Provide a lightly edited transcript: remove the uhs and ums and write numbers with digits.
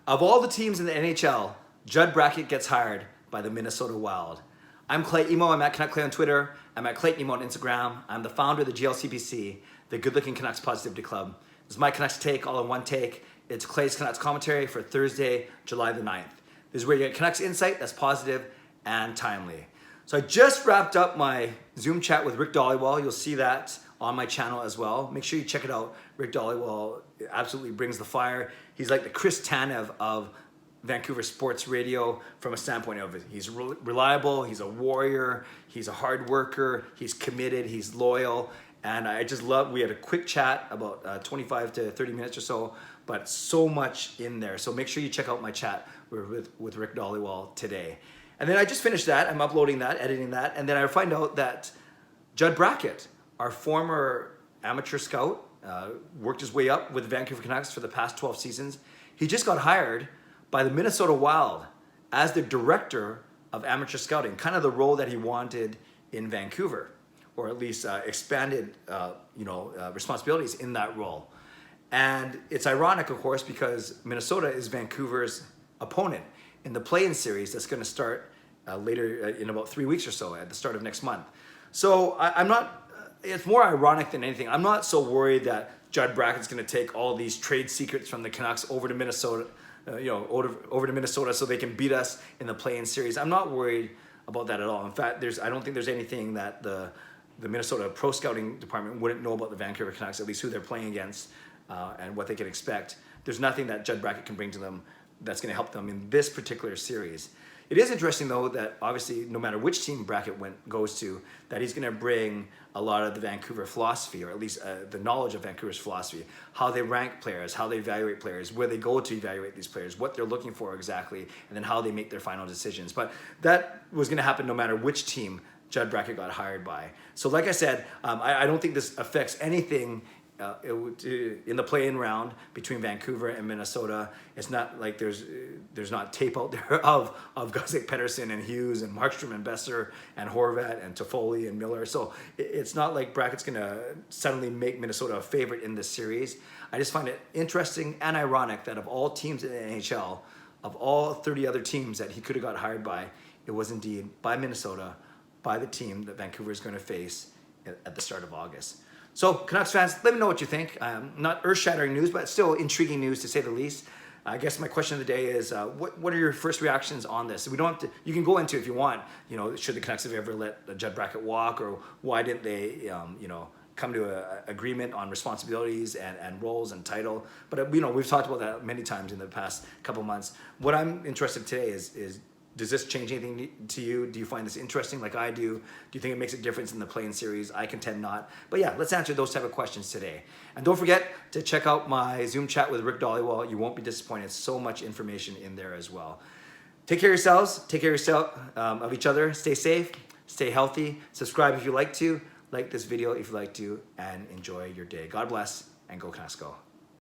Of all the teams in the NHL, Judd Brackett gets hired by the Minnesota Wild. I'm Clay Emo. I'm at Canuck Clay on Twitter. I'm at Clayton Emo on Instagram. I'm the founder of the GLCPC, the Good Looking Canucks Positivity Club. This is my Canucks take, all in one take. It's Clay's Canucks commentary for Thursday, July the 9th. This is where you get Canucks insight that's positive and timely. So I just wrapped up my Zoom chat with Rick Dhaliwal. You'll see that on my channel as well. Make sure you check it out. Rick Dhaliwal absolutely brings the fire. He's like the Chris Tanev of Vancouver sports radio from a standpoint of it. He's reliable, he's a warrior, he's a hard worker, he's committed, he's loyal. And I just love, we had a quick chat, about 25 to 30 minutes or so, but so much in there. So make sure you check out my chat with Rick Dhaliwal today. And then I just finished that, I'm uploading that, editing that, and then I find out that Judd Brackett, our former amateur scout, worked his way up with the Vancouver Canucks for the past 12 seasons. He just got hired by the Minnesota Wild as the director of amateur scouting, kind of the role that he wanted in Vancouver, or at least expanded responsibilities in that role. And it's ironic, of course, because Minnesota is Vancouver's opponent in the play-in series that's going to start later in about 3 weeks or so, at the start of next month. So I'm not, it's more ironic than anything. I'm not so worried that Judd Brackett's going to take all these trade secrets from the Canucks over to Minnesota, over to Minnesota so they can beat us in the play-in series. I'm not worried about that at all. In fact, I don't think there's anything that the Minnesota pro scouting department wouldn't know about the Vancouver Canucks, at least who they're playing against and what they can expect. There's nothing that Judd Brackett can bring to them that's going to help them in this particular series. It is interesting, though, that obviously no matter which team Brackett goes to, that he's going to bring a lot of the Vancouver philosophy, or at least the knowledge of Vancouver's philosophy, how they rank players, how they evaluate players, where they go to evaluate these players, what they're looking for exactly, and then how they make their final decisions. But that was going to happen no matter which team Judd Brackett got hired by. So like I said, I don't think this affects anything in the play-in round between Vancouver and Minnesota. It's not like there's not tape out there of guys like Pettersson and Hughes and Markstrom and Besser and Horvat and Toffoli and Miller. So it's not like Brackett's gonna suddenly make Minnesota a favorite in this series. I just find it interesting and ironic that of all teams in the NHL, of all 30 other teams that he could have got hired by, it was indeed by Minnesota, by the team that Vancouver is going to face at the start of August. So, Canucks fans, let me know what you think. Not earth-shattering news, but still intriguing news to say the least. I guess my question of the day is, what are your first reactions on this? We don't have to. You can go into if you want. Should the Canucks have ever let Judd Brackett walk, or why didn't they, come to an agreement on responsibilities and roles and title? But we've talked about that many times in the past couple months. What I'm interested in today is. Does this change anything to you? Do you find this interesting like I do? Do you think it makes a difference in the play-in series? I contend not. But yeah, let's answer those type of questions today. And don't forget to check out my Zoom chat with Rick Dhaliwal. You won't be disappointed. So much information in there as well. Take care of yourselves. Take care of each other. Stay safe. Stay healthy. Subscribe if you like to. Like this video if you like to. And enjoy your day. God bless and go Canucks go.